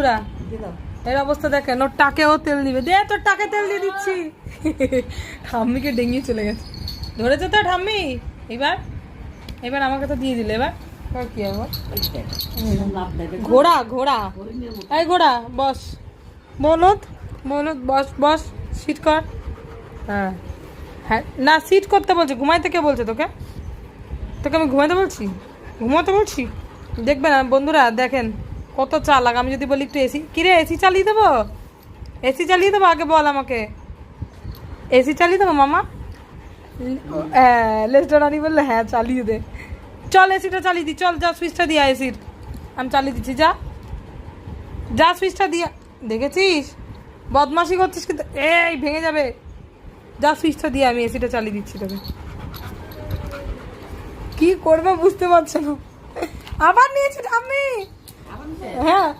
বন্ধুরা, এর অবস্থা দেখেন, ওর টাকেও তেল দিবে। দে তোর টাকে তেল দিয়ে দিচ্ছি। ঠাম্মিকে ডেঙ্গিয়ে চলে গেছে। ধরেছে তো ঠাম্মি। এবার এবার আমাকে তো দিয়ে দিলে। এবার কি হবে? ঘোড়া ঘোড়া, এই ঘোড়া বস। বলদ বলদ বস বস, সিট কর। হ্যাঁ হ্যাঁ, না সিট করতে বলছে। ঘুমাইতে কে বলছে তোকে? তোকে আমি ঘুমাইতে বলছি? ঘুমাতে বলছি? দেখবে না বন্ধুরা, দেখেন কত চালাক। আমি যদি বলি একটু এসি, কিরে এসি চালিয়ে দেবো? এসি চালিয়ে দেবো? আগে বল আমাকে, এসি চালিয়ে দেবো মামা? হ্যাঁ, লেজটা রানি বললে হ্যাঁ চালিয়ে দে। চল এসিটা চালিয়ে দি, চল। যা সুইচটা দিয়া এসির, আমি চালিয়ে দিচ্ছি। যা যা সুইচটা দিয়া। দেখেছিস বদমাশি করছিস কিন্তু, এই ভেঙে যাবে। যা সুইচটা দিয়ে আমি এসিটা চালিয়ে দিচ্ছি তোকে। কি করবে বুঝতে পারছো না। আবার নিয়েছি আমি। হ্যাঁ